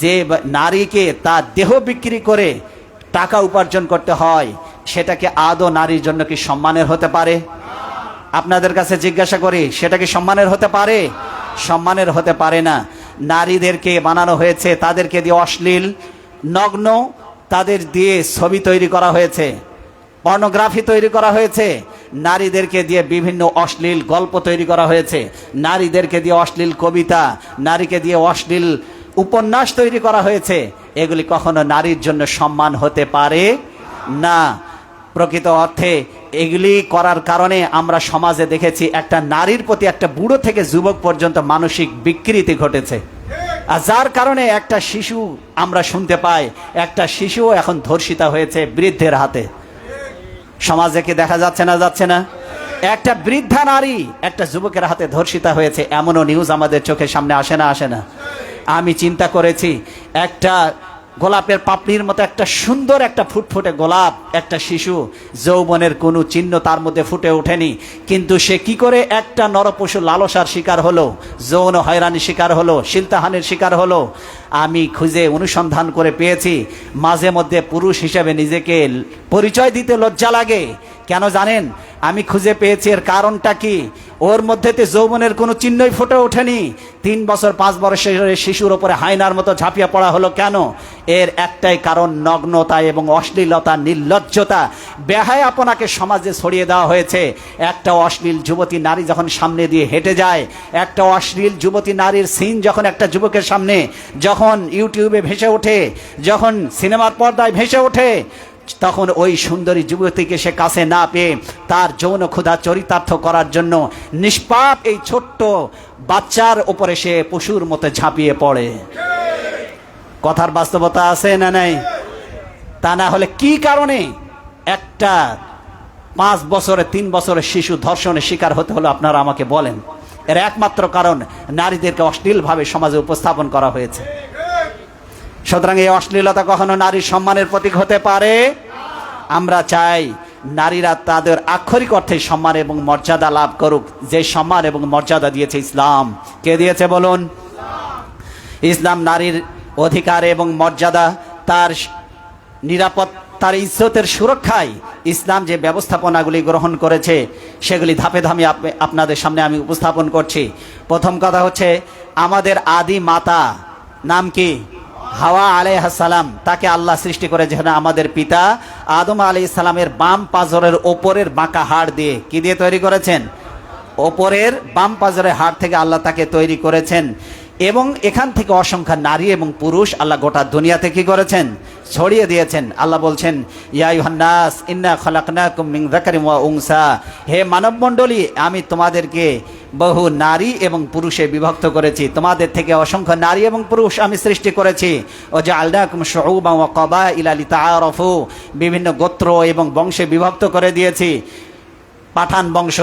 যে নারীকে তার দেহ বিক্রি করে টাকা উপার্জন করতে হয়, সেটাকে আদৌ নারীর জন্য কি সম্মানের হতে পারে? আপনাদের কাছে জিজ্ঞাসা করি, সেটা কি সম্মানের হতে পারে? সম্মানের হতে পারে না। নারীদেরকে বানানো হয়েছে, তাদেরকে দিয়ে অশ্লীল, নগ্ন, তাদের দিয়ে ছবি তৈরি করা হয়েছে, পর্নোগ্রাফি তৈরি করা হয়েছে, নারীদেরকে দিয়ে বিভিন্ন অশ্লীল গল্প তৈরি করা হয়েছে, নারীদেরকে দিয়ে অশ্লীল কবিতা, নারীকে দিয়ে অশ্লীল উপন্যাস তৈরি করা হয়েছে। এগুলি কখনো নারীর জন্য সম্মান হতে পারে না। প্রকৃত অর্থে এগুলি করার কারণে আমরা সমাজে দেখেছি একটা নারীর প্রতি একটা বুড়ো থেকে যুবক পর্যন্ত মানসিক বিকৃতি ঘটেছে। আর যার কারণে একটা শিশু, আমরা শুনতে পাই একটা শিশুও এখন ধর্ষিতা হয়েছে বৃদ্ধের হাতে। সমাজে কি দেখা যাচ্ছে না? যাচ্ছে না? একটা বৃদ্ধা নারী একটা যুবকের হাতে ধর্ষিতা হয়েছে, এমনও নিউজ আমাদের চোখের সামনে আসে না? আসে না? আমি চিন্তা করেছি, একটা গোলাপের পাপড়ির মতো একটা সুন্দর একটা ফুটফুটে গোলাপ, একটা শিশু, যৌবনের কোনো চিহ্ন তার মধ্যে ফুটে ওঠেনি, কিন্তু সে কি করে একটা নরপশু লালসার শিকার হলো, যৌন হয়রানির শিকার হলো, শিলতাহানির শিকার হলো। আমি খুঁজে অনুসন্ধান করে পেয়েছি, মাঝে মধ্যে পুরুষ হিসেবে নিজেকে পরিচয় দিতে লজ্জা লাগে, কেন জানেন? আমি খুঁজে পেয়েছি এর কারণটা কি। ওর মধ্যেতে যৌবনের কোনো চিহ্নই ফুটে ওঠেনি। 3 বছর 5 বছরের শিশুর ওপরে হায়নার মতো ঝাঁপিয়ে পড়া হলো কেন? এর একটাই কারণ, নগ্নতা এবং অশ্লীলতা, নির্লজ্জতা, বেহায়াপনাকে সমাজে ছড়িয়ে দেওয়া হয়েছে। একটা অশ্লীল যুবতী নারী যখন সামনে দিয়ে হেঁটে যায়, একটা অশ্লীল যুবতী নারীর সিন যখন একটা যুবকের সামনে যখন ইউটিউবে ভেসে ওঠে, যখন সিনেমার পর্দায় ভেসে ওঠে, তখন ওই সুন্দরী যুবতীকে সে কাছে না পেয়ে তার যৌন ক্ষুধা চরিতার্থ করার জন্য নিষ্পাপ এই ছোট্ট বাচ্চার উপরে সে পশুর মতো ঝাঁপিয়ে পড়ে। কথার বাস্তবতা আছে না নাই? তা না হলে কি কারণে একটা 5 বছরের 3 বছরের শিশু ধর্ষণের শিকার হতে হলো? আপনারা আমাকে বলেন। এর একমাত্র কারণ, নারীদেরকে অশ্লীলভাবে সমাজে উপস্থাপন করা হয়েছে। সুতরাং এই অশ্লীলতা কখনো নারীর সম্মানের প্রতীক হতে পারে? আমরা চাই নারীরা তাদের আক্ষরিক অর্থে সম্মান এবং মর্যাদা লাভ করুক, যে সম্মান এবং মর্যাদা দিয়েছে ইসলাম। কে দিয়েছে বলুন? ইসলাম নারীর অধিকার এবং মর্যাদা, তার নিরাপদ, তার ইজ্জতের সুরক্ষায় ইসলাম যে ব্যবস্থাপনাগুলি গ্রহণ করেছে সেগুলি ধাপে ধাপে আপনাদের সামনে আমি উপস্থাপন করছি। প্রথম কথা হচ্ছে, আমাদের আদি মাতা নাম কি? হাওয়া আলাইহিস সালাম। তাকে আল্লাহ সৃষ্টি করেছেন আমাদের পিতা আদম আলাইহিস সালামের বাম পাজরের ওপরের বাঁকা হাড় দিয়ে। কি দিয়ে তৈরি করেছেন? ওপরের বাম পাজরের হাড় থেকে আল্লাহ তাকে তৈরি করেছেন। এবং এখান থেকে অসংখ্য নারী এবং পুরুষ আল্লাহ গোটা দুনিয়াতে কি করেছেন? ছড়িয়ে দিয়েছেন। আল্লাহ বলছেন, ইয়া আইয়ুহান নাস ইন্না খালাকনাকুম মিন যাকারিন ওয়া উনসা, হে মানব মণ্ডলী, আমি তোমাদেরকে বহু নারী এবং পুরুষে বিভক্ত করেছি। তোমাদের থেকে অসংখ্য নারী এবং পুরুষ আমি সৃষ্টি করেছি। ও জাআলনাকুম শুউবান ওয়া ক্বাবাইলা লিতাআরাফু, বিভিন্ন গোত্র এবং বংশে বিভক্ত করে দিয়েছি। পাঠান বংশ,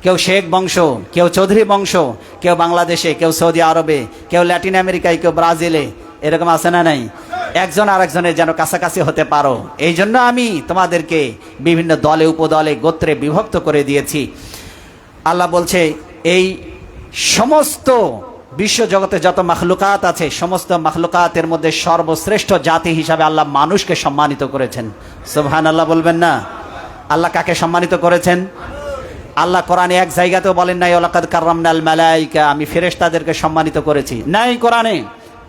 কেউ শেখ বংশ, কেউ চৌধুরী বংশ, কেউ বাংলাদেশে, কেউ সৌদি আরবে, কেউ ল্যাটিন আমেরিকায়, কেউ ব্রাজিলে, এরকম আছে না নাই? একজন আরেকজনের যেন কাছাকাছি হতে পারো, এই জন্য আমি তোমাদেরকে বিভিন্ন দলে, উপদলে, গোত্রে বিভক্ত করে দিয়েছি। আল্লাহ বলছে, এই সমস্ত বিশ্বজগতে যত মাখলুকাত আছে, সমস্ত মাখলুকাতের মধ্যে সর্বশ্রেষ্ঠ জাতি হিসাবে আল্লাহ মানুষকে সম্মানিত করেছেন। সুবহানাল্লাহ বলবেন না? আল্লাহ কাকে সম্মানিত করেছেন? আল্লাহ কোরআনে এক জায়গাতেও বলেন নাই ওয়ালাকাদ কাররামনাল মালাইকা, আমি ফেরেশতাদেরকে সম্মানিত করেছি, নাই কোরআনে।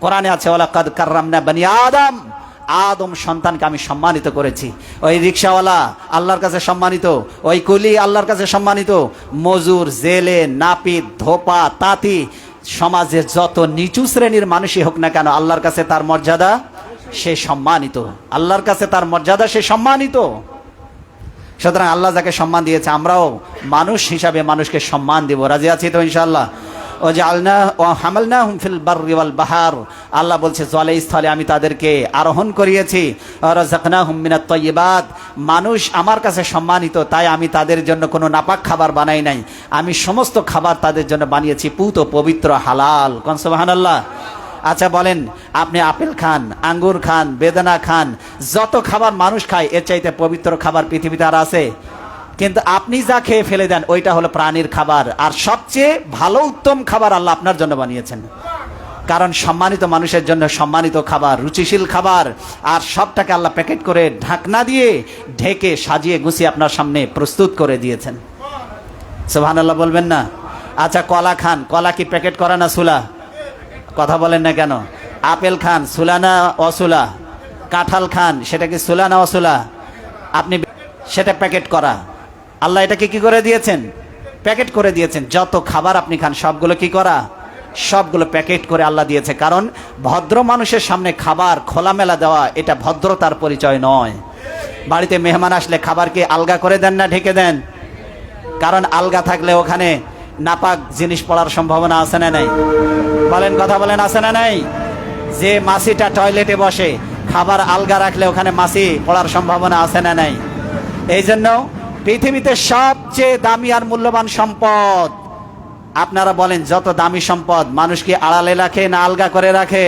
কোরআনে আছে ওয়ালাকাদ কাররামনা বনি আদম, আদম সন্তানকে আমি সম্মানিত করেছি। ওই রিকশাওয়ালা আল্লাহর কাছে সম্মানিত, ওই কুলি আল্লাহর কাছে সম্মানিত, মজুর, জেলে, নাপিত, ধোপা, তাঁতি, সমাজের যত নিচু শ্রেণীর মানুষই হোক না কেন, আল্লাহর কাছে তার মর্যাদা সে সম্মানিত। আল্লাহর কাছে তার মর্যাদা সে সম্মানিত। সুতরাং আল্লাহ যাকে সম্মান দিয়েছে, আমরাও মানুষ হিসাবে মানুষকে সম্মান দিব। রাজি আছি তো ইনশাআল্লাহ? ও জাআলনা ওয়া হামালনাহুম ফিল বাররি ওয়াল বাহার, আল্লাহ বলছে জলে স্থলে আমি তাদেরকে আরোহণ করিয়েছি। ওয়া রাযাকনাহুম মিনাত তাইয়্যিবাত, মানুষ আমার কাছে সম্মানিত, তাই আমি তাদের জন্য কোনো নাপাক খাবার বানাই নাই। আমি সমস্ত খাবার তাদের জন্য বানিয়েছি পুত, পবিত্র, হালাল। কোন সুবহানাল্লাহ? আচ্ছা বলেন, আপনি আপেল খান, আঙ্গুর খান, বেদানা খান, যত খাবার মানুষ খায় এর চাইতে পবিত্র খাবার পৃথিবীতে আর আছে? কিন্তু আপনি যা খেয়ে ফেলে দেন ওইটা হলো প্রাণীর খাবার, আর সবচেয়ে ভালো উত্তম খাবার আল্লাহ আপনার জন্য বানিয়েছেন। কারণ সম্মানিত মানুষের জন্য সম্মানিত খাবার, রুচিশীল খাবার, আর সবটাকে আল্লাহ প্যাকেট করে ঢাকনা দিয়ে ঢেকে সাজিয়ে গুছিয়ে আপনার সামনে প্রস্তুত করে দিয়েছেন। সুবহানাল্লাহ বলবেন না? আচ্ছা কলা খান, কলা কি প্যাকেট করা না সুলা? কথা বলেন না কেন? আপেল খান, সুলা না অসুলা? কাঁঠাল খান, সেটা কি সুলা না অসুলা? আপনি সেটা প্যাকেট করা। আল্লাহ এটাকে কি করে দিয়েছেন? প্যাকেট করে দিয়েছেন। যত খাবার আপনি খান সবগুলো কি করা? সবগুলো প্যাকেট করে আল্লাহ দিয়েছে। কারণ ভদ্র মানুষের সামনে খাবার খোলামেলা দেওয়া এটা ভদ্রতার পরিচয় নয়। বাড়িতে মেহমান আসলে খাবারকে আলগা করে দেন না ঢেকে দেন? কারণ আলগা থাকলে ওখানে নাপাক জিনিস পড়ার সম্ভাবনা আছে না নাই? বলেন, কথা বলেন, আছে না নাই? যে মাছিটা টয়লেটে বসে, খাবার আলগা রাখলে ওখানে মাছি পড়ার সম্ভাবনা আছে না নাই? এই জন্য পৃথিবীতে সবচেয়ে দামি আর মূল্যবান সম্পদ, আপনারা বলেন যত দামি সম্পদ, মানুষ কি আড়ালে রাখে না আলগা করে রাখে?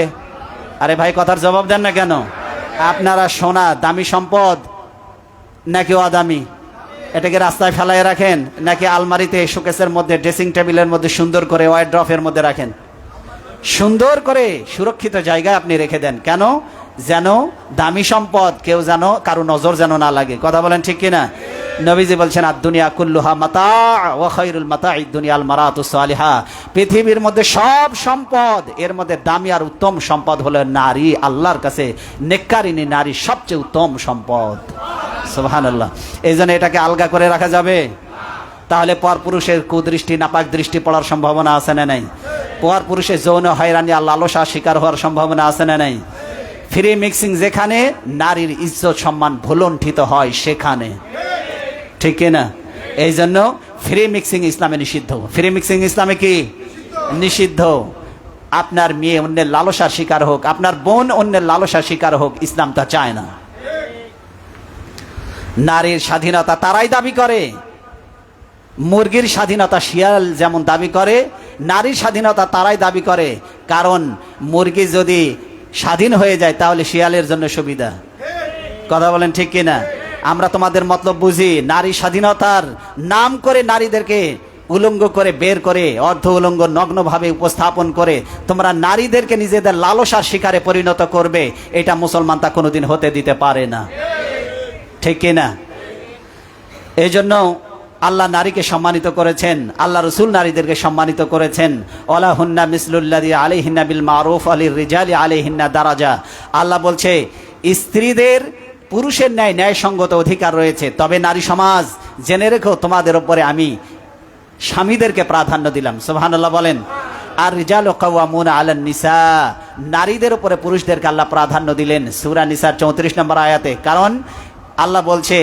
আরে ভাই কথার জবাব দেন না কেন? আপনারা সোনা দামি সম্পদ নাকি অদামি? এটাকে রাস্তায় ফেলায় রাখেন নাকি আলমারিতে, শোকেসের মধ্যে, ড্রেসিং টেবিলের মধ্যে সুন্দর করে ওয়ার্ড্রফের মধ্যে রাখেন? সুন্দর করে সুরক্ষিত জায়গায় আপনি রেখে দেন। কেন? যেন দামি সম্পদ কেউ যেন কারো নজর যেন না লাগে। কথা বলেন ঠিক কিনা? নবীজি বলছেন আর দুনিয়া কুল্লুহা মাতা ওয়া খায়রুল মাতাঈদ দুনিয়াল মারাতুস সালিহা। পৃথিবীর মধ্যে সব সম্পদ, এর মধ্যে দামি আর উত্তম সম্পদ হলো নারী। আল্লাহর কাছে নেককারিনী নারী সবচেয়ে উত্তম সম্পদ। সুবহানাল্লাহ। এই জন্য এটাকে আলগা করে রাখা যাবে? তাহলে পরপুরুষের কুদৃষ্টি নাপাক দৃষ্টি পড়ার সম্ভাবনা আছে না নাই? পরপুরুষের যৌন হয়রানি আর লালসা শিকার হওয়ার সম্ভাবনা আছে না নাই? ফ্রি মিক্সিং যেখানে নারীর ইজ্জত সম্মান ভুলণ্ঠিত হয় সেখানে, ঠিক না? এই জন্য ফ্রি মিক্সিং ইসলামে নিষিদ্ধ। ফ্রি মিক্সিং ইসলামে কি নিষিদ্ধ? আপনার মেয়ে অন্যের লালসার শিকার হোক, আপনার বোন অন্যের লালসার শিকার হোক, ইসলাম তা চায় না। নারীর স্বাধীনতা তারাই দাবি করে, মুরগির স্বাধীনতা শিয়াল যেমন দাবি করে, নারীর স্বাধীনতা তারাই দাবি করে। কারণ মুরগি যদি স্বাধীন হয়ে যায় তাহলে শিয়ালের জন্য সুবিধা। কথা বলেন ঠিক কিনা? আমরা তোমাদের মতলব বুঝি। নারী স্বাধীনতার নাম করে নারীদেরকে উলঙ্গ করে বের করে, অর্ধ উলঙ্গ নগ্নভাবে উপস্থাপন করে তোমরা নারীদেরকে নিজেদের লালসার শিকারে পরিণত করবে, এটা মুসলমান তা কোনোদিন হতে দিতে পারে না, ঠিক কিনা? এই জন্য আল্লাহ নারীকে সম্মানিত করেছেন, আল্লাহ রসুল নারীদেরকে সম্মানিত করেছেন। ওয়ালাহুন্না মিসলুল্লাযী আলাইহিন্না বিল মারুফ ওয়ালির রিজালি আলাইহিন্না দারাজা। আল্লাহ বলছে স্ত্রীদের পুরুষের ন্যায় ন্যায়সঙ্গত অধিকার রয়েছে। তবে নারী সমাজ জেনে রেখো, তোমাদের উপরে আমি স্বামীদেরকে প্রাধান্য দিলাম। সুবহানাল্লাহ বলেন। আর রিজালু কাওয়ামুনা আলান নিসা, নারীদের উপরে পুরুষদেরকে আল্লাহ প্রাধান্য দিলেন সূরা নিসার 34 নম্বর আয়াতে। কারণ আল্লাহ বলছে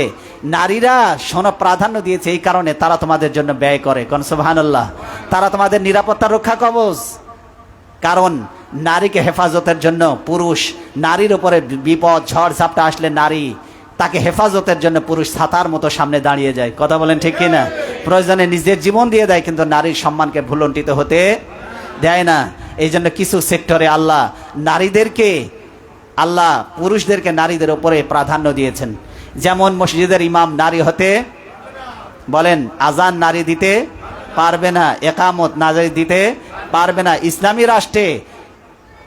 নারীরা সোনা প্রাধান্য দিয়েছে এই কারণে তারা তোমাদের জন্য ব্যয় করে। কোন সুবহানাল্লাহ। তারা তোমাদের নিরাপত্তা রক্ষা কবচ। কারণ নারীকে হেফাজতের জন্য পুরুষ, নারীর উপরে বিপদ ঝড় ঝাপটা আসলে নারী তাকে হেফাজতের জন্য পুরুষ ছাতার মতো সামনে দাঁড়িয়ে যায়। কথা বলেন ঠিক কিনা? প্রয়োজনে নিজের জীবন দিয়ে দেয়, কিন্তু নারীর সম্মানকে ভুলণ্ঠিত হতে দেয় না। এই জন্য কিছু সেক্টরে আল্লাহ নারীদেরকে, আল্লাহ পুরুষদেরকে নারীদের উপরে প্রাধান্য দিয়েছেন। যেমন মসজিদের ইমাম নারী হতে, বলেন, আজান নারী দিতে পারবে না, একামত নারী দিতে পারবে না। ইসলামী রাষ্ট্রে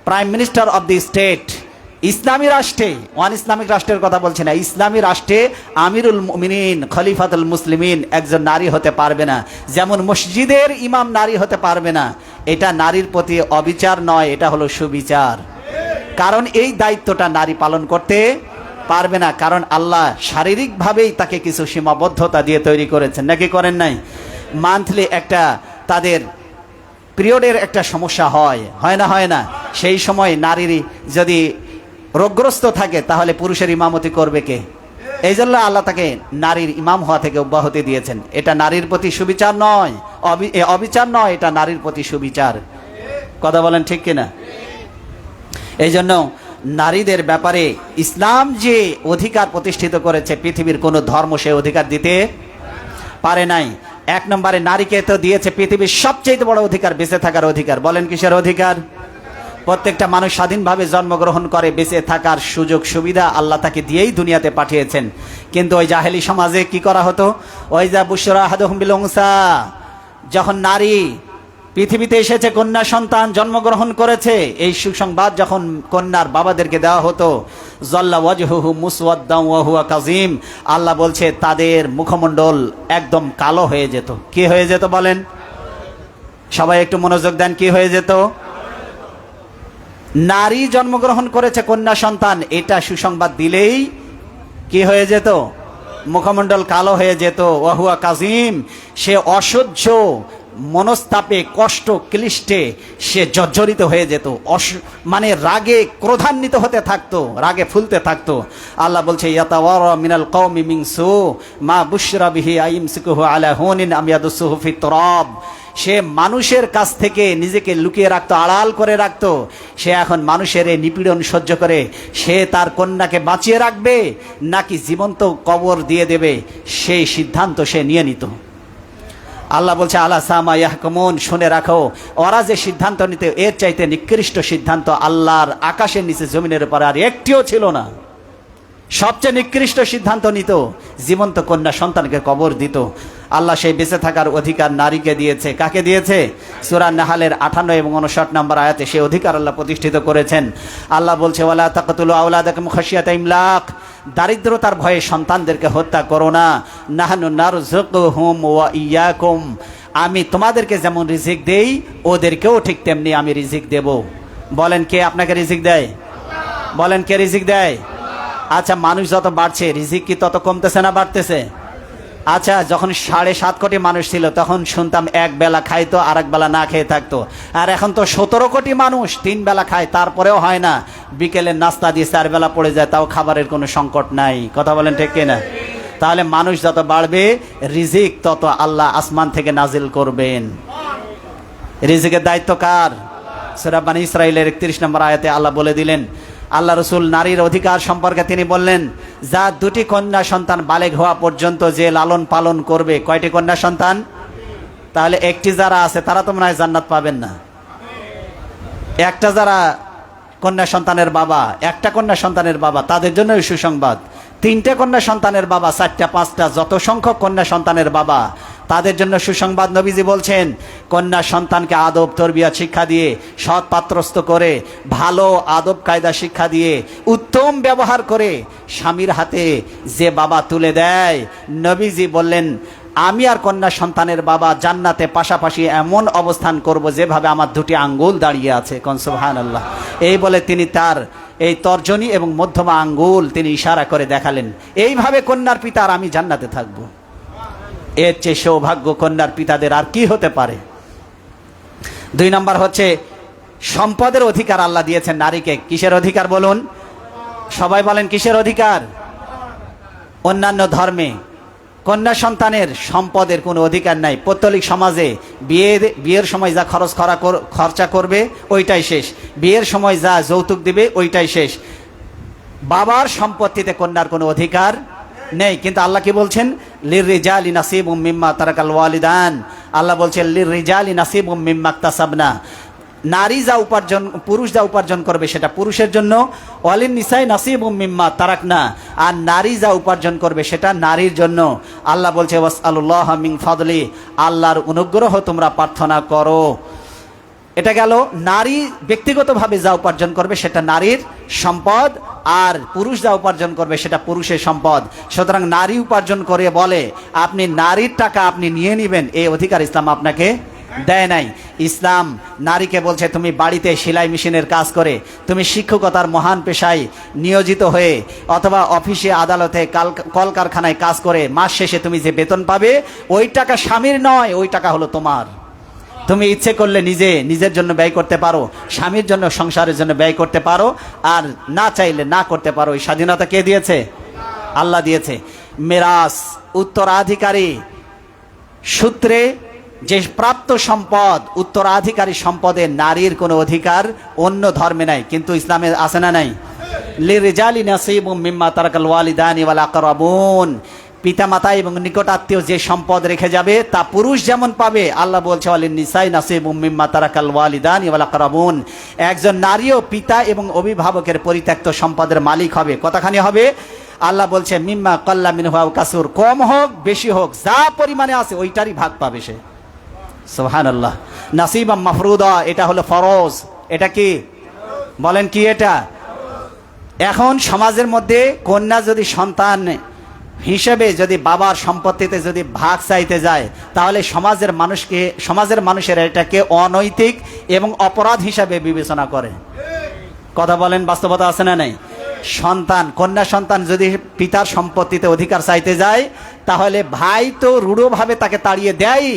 prime minister of the state, ইসলামী রাষ্ট্রে, ওয়ান ইসলামিক রাষ্ট্রের কথা বলছি না, ইসলামী রাষ্ট্রে আমিরুল মুমিনিন খলিফাতুল মুসলিমিন একজন নারী হতে পারবে না। যেমন মসজিদের ইমাম নারী হতে পারবে না। এটা নারীর প্রতি অবিচার নয়, এটা হলো সুবিচার। কারণ এই দায়িত্বটা নারী পালন করতে পারবে না। কারণ আল্লাহ শারীরিকভাবেই তাকে কিছু সীমাবদ্ধতা দিয়ে তৈরি করেছেন, নাকি করেন নাই? মান্থলি একটা তাদের পিরিয়ডের একটা সমস্যা হয় না? হয় না? সেই সময় নারীর যদি রোগগ্রস্ত থাকে তাহলে পুরুষের ইমামতি করবে কে? এই জন্য আল্লাহ তাকে নারীর ইমাম হওয়া থেকে অব্যাহতি দিয়েছেন। এটা নারীর প্রতি সুবিচার নয়, অবিচার নয়, এটা নারীর প্রতি সুবিচার। কথা বলেন ঠিক কিনা? এই জন্য নারীদের ব্যাপারে ইসলাম যে অধিকার প্রতিষ্ঠিত করেছে, পৃথিবীর কোনো ধর্ম সে অধিকার দিতে পারে নাই। এক নম্বরে নারীকে তো দিয়েছে পৃথিবীর সবচেয়ে বড় অধিকার, বেঁচে থাকার অধিকার। বলেন কিসের অধিকার? প্রত্যেকটা মানুষ স্বাধীনভাবে জন্মগ্রহণ করে বেঁচে থাকার সুযোগ সুবিধা আল্লাহ তাকে দিয়েই দুনিয়াতে পাঠিয়েছেন। কিন্তু ওই জাহেলি সমাজে কি করা হতো? ওই যা বুশরা আহাদুহুম বিল উনসা, যখন নারী পৃথিবীতে এসেছে, কন্যা সন্তান জন্মগ্রহণ করেছে, এই সুসংবাদ যখন কন্যার বাবাদেরকে দেওয়া হতো, জল্লা ওয়াজহুহু মুসওয়াদ্দান ওয়া হুয়া কাযীম, আল্লাহ বলছে তাদের মুখমণ্ডল একদম কালো হয়ে যেত। কি হয়ে যেত বলেন? সবাই একটু মনোযোগ দেন। কি হয়ে যেত? নারী জন্মগ্রহণ করেছে কন্যা সন্তান, এটা সুসংবাদ দিলেই কি হয়ে যেত? মুখমণ্ডল কালো হয়ে যেত। ওয়া হুয়া কাযীম, সে অসহ্য মনস্তাপে কষ্ট ক্লিষ্টে সে জর্জরিত হয়ে যেত, মানে রাগে ক্রোধান্বিত হতে থাকতো, রাগে ফুলতে থাকতো। আল্লাহ বলছে ইয়াতাওয়ারা মিনাল কওমি মিন সু মা বুশরা বিহি আইমসিকুহু আলা হুনিন আম ইয়াদুসুহু ফিত তুরাব। সে মানুষের কাছ থেকে নিজেকে লুকিয়ে রাখতো, আড়াল করে রাখতো। সে এখন মানুষের এই নিপীড়ন সহ্য করে সে তার কন্যাকে বাঁচিয়ে রাখবে নাকি জীবন্ত কবর দিয়ে দেবে, সেই সিদ্ধান্ত সে নিয়ে নিত। আল্লাহ বলছে আলা সামা ইয়াহকুমুন, শুনে রাখো, ওরা যে সিদ্ধান্ত নিতে, এর চাইতে নিকৃষ্ট সিদ্ধান্ত আল্লাহর আকাশের নিচে জমিনের উপর আর একটিও ছিল না। সবচেয়ে নিকৃষ্ট সিদ্ধান্ত নিত, জীবন্ত কন্যা সন্তানকে কবর দিত। আল্লাহ সেই বেঁচে থাকার অধিকার নারীকে দিয়েছে। কাকে দিয়েছে? সূরা নাহালের 58 এবং 59 নম্বর আয়াতে সেই অধিকার আল্লাহ প্রতিষ্ঠিত করেছেন। আল্লাহ বলছে ওয়ালা তাকতুলু আওলাদাকুম খাশিয়াতা ইমলাক, দারিদ্রতার ভয়ে সন্তানদেরকে হত্যা করো না। নাহনু নারযুকুহুম ওয়া ইয়াকুম, আমি তোমাদেরকে যেমন রিজিক দেই ওদেরকেও ঠিক তেমনি আমি রিজিক দেব। বলেন কে আপনাকে রিজিক দেয়? বলেন কে রিজিক দেয়? আচ্ছা, মানুষ যত বাড়ছে রিজিক কি তত কমতেছে না বাড়তেছে? আচ্ছা, যখন 7.5 কোটি মানুষ ছিল তখন শুনতাম এক বেলা খাইতো আর এক বেলা না খেয়ে থাকতো। আর এখন তো 17 কোটি মানুষ 3 বেলা খায়, তারপরেও হয় না। বিকেলে নাস্তা দিয়ে 4 বেলা পড়ে যায়, তাও খাবারের কোনো সংকট নাই। কথা বলেন ঠিক কিনা? তাহলে মানুষ যত বাড়বে রিজিক তত আল্লাহ আসমান থেকে নাজিল করবেন। রিজিকের দায়িত্ব কার? সূরা বনী ইসরাঈলের 31 নম্বর আয়াতে আল্লাহ বলে দিলেন, আল্লাহ রসুল নারীর অধিকার সম্পর্কে তিনি বললেন, যা 2টি কন্যা সন্তান বালেগ হওয়া পর্যন্ত যে লালন পালন করবে। কয়টি কন্যা সন্তান? তাহলে একটি যারা আছে তারা তো মনে হয় জান্নাত পাবেন না। একটা যারা কন্যা সন্তানের বাবা, একটা কন্যা সন্তানের বাবা, তাদের জন্য সুসংবাদ। 3টে কন্যা সন্তানের বাবা, 4টা 5টা, যত সংখ্যক কন্যা সন্তানের বাবা, তাদের জন্য সুসংবাদ। নবীজি বলছেন, কন্যা সন্তানকে আদব তরবিয়ত শিক্ষা দিয়ে, সৎ পাত্রস্থ করে, ভালো আদব কায়দা শিক্ষা দিয়ে, উত্তম ব্যবহার করে স্বামীর হাতে যে বাবা তুলে দেয়, নবীজি বললেন, আমি আর কন্যা সন্তানের বাবা জান্নাতে পাশাপাশি এমন অবস্থান করব যেভাবে আমার 2টি আঙ্গুল দাঁড়িয়ে আছে। কোন সুবহানাল্লাহ। এই বলে তিনি তার এই তর্জনী এবং মধ্যমা আঙ্গুল তিনি ইশারা করে দেখালেন, এইভাবে কন্যার পিতা আর আমি জান্নাতে থাকব। এর চেয়ে সৌভাগ্য কন্যার পিতাদের আর কি হতে পারে? 2 নম্বর হচ্ছে সম্পদের অধিকার আল্লাহ দিয়েছেন নারীকে। কিসের অধিকার বলুন? সবাই বলেন কিসের অধিকার? অন্যান্য ধর্মে কন্যা সন্তানের সম্পদের কোনো অধিকার নাই। পৌত্তলিক সমাজে বিয়ের সময় যা খরচা করবে ওইটাই শেষ, বিয়ের সময় যা যৌতুক দিবে ওইটাই শেষ। বাবার সম্পত্তিতে কন্যার কোনো অধিকার নেই। কিন্তু আল্লাহ কি বলছেন? লিররিজালি নাসিবুম মিম্মা তারাকাল ওয়ালিদান। আল্লাহ বলছেন লিররিজালি নাসিবুম মিম্মা ইকতাসাবনা, নারী যা উপার্জন, পুরুষ যা উপার্জন করবে সেটা পুরুষের জন্য। ওয়ালিন নিসাই নাসিবুম মিম্মা তারাকনা, আর নারী যা উপার্জন করবে সেটা নারীর জন্য। আল্লাহ বলছে ওয়াসআলুল্লাহ মিন ফাদলি, আল্লাহর অনুগ্রহ তোমরা প্রার্থনা করো। এটা গেল নারী ব্যক্তিগতভাবে যা উপার্জন করবে সেটা নারীর সম্পদ, আর পুরুষ যা উপার্জন করবে সেটা পুরুষের সম্পদ। সুতরাং নারী উপার্জন করে বলে আপনি নারীর টাকা আপনি নিয়ে নেবেন, এই অধিকার ইসলাম আপনাকে দেয় নাই। ইসলাম নারীকে বলছে তুমি বাড়িতে সেলাই মেশিনের কাজ করে, তুমি শিক্ষকতার মহান পেশায় নিয়োজিত হয়ে, অথবা অফিসে আদালতে কলকারখানায় কাজ করে মাস শেষে তুমি যে বেতন পাবে ওই টাকা স্বামীর নয়, ওই টাকা হলো তোমার। তুমি ইচ্ছে করলে নিজের জন্য ব্যয় করতে পারো, স্বামীর জন্য সংসারের জন্য ব্যয় করতে পারো, আর না চাইলে না করতে পারো। এই স্বাধীনতা কে দিয়েছে? আল্লাহ দিয়েছে। মিরাস, উত্তরাধিকারী সূত্রে যে প্রাপ্ত সম্পদ, উত্তরাধিকারী সম্পদে নারীর কোনো অধিকার অন্য ধর্মে নাই, কিন্তু ইসলামে আছে না নাই? লিররিজালি নাসিবুম মিম্মা তারাকাল ওয়ালিদানি ওয়াল আকরাবুন, পিতামাতা এবং নিকটাত্মীয় যে সম্পদ রেখে যাবে তা পুরুষ যেমন পাবে, আল্লাহ বলছে ওয়ালিন নিসাই নাসিবুম মিম্মা তারাকাল ওয়ালিদানি ওয়াল আকরাবুন, একজন নারীও পিতা এবং অভিভাবকের পরিত্যক্ত সম্পদের মালিক হবে। কতখানি হবে? আল্লাহ বলছে মিম্মা কাল্লা মিনহু আও কাসুর, কম হোক বেশি হোক যা পরিমাণে আছে ওইটারই ভাগ পাবে সে। সুবহানাল্লাহ। নাসিবাম মাফরুদা, এটা হলো ফরজ। এটা কি বলেন? কি এটা? এখন সমাজের মধ্যে কন্যা যদি সন্তান হিসেবে যদি বাবার সম্পত্তিতে যদি ভাগ চাইতে যায়, তাহলে সমাজের মানুষের এটাকে অনৈতিক এবং অপরাধ হিসাবে বিবেচনা করে। কথা বলেন, বাস্তবতা আছে না নাই? কন্যা সন্তান যদি পিতার সম্পত্তিতে অধিকার চাইতে যায়, তাহলে ভাই তো রূঢ়ভাবে তাকে তাড়িয়ে দেয়,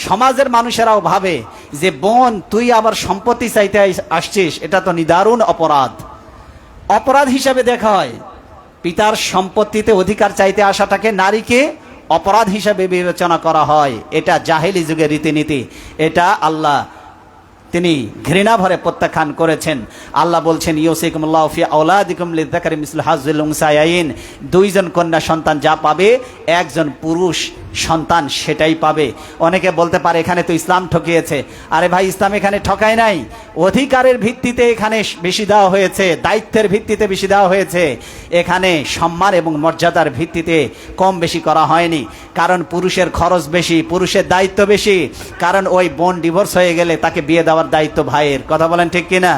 সমাজের মানুষেরাও ভাবে যে বোন তুই আবার সম্পত্তি চাইতে আসছিস, এটা তো নিদারুণ অপরাধ হিসাবে দেখা হয়। পিতার সম্পত্তিতে অধিকার চাইতে আসাটাকে নারীকে অপরাধ হিসাবে বিবেচনা করা হয়। এটা জাহেলি যুগের রীতিনীতি, এটা আল্লাহ তিনি ঘৃণা ভরে প্রত্যাখ্যান করেছেন। আল্লাহ বলছেন ইউসিকুমুল্লাহু ফি আওলাদিকুম লিযাকারি মিসলু হাজ্জিল উনসায়াইন, 2 জন কন্যা সন্তান যা পাবে একজন পুরুষ সন্তান সেটাই পাবে। অনেকে বলতে পারে এখানে তো ইসলাম ঠকিয়েছে। আরে ভাই, ইসলাম এখানে ঠকায় নাই। অধিকারের ভিত্তিতে এখানে বেশি দেওয়া হয়েছে, দায়িত্বের ভিত্তিতে বেশি দেওয়া হয়েছে। এখানে সম্মান এবং মর্যাদার ভিত্তিতে কম বেশি করা হয়নি। কারণ পুরুষের খরচ বেশি, পুরুষের দায়িত্ব বেশি। কারণ ওই বোন ডিভোর্স হয়ে গেলে তাকে বিয়ে দেওয়ার দায়িত্ব ভাইয়ের। কথা বলেন ঠিক কিনা?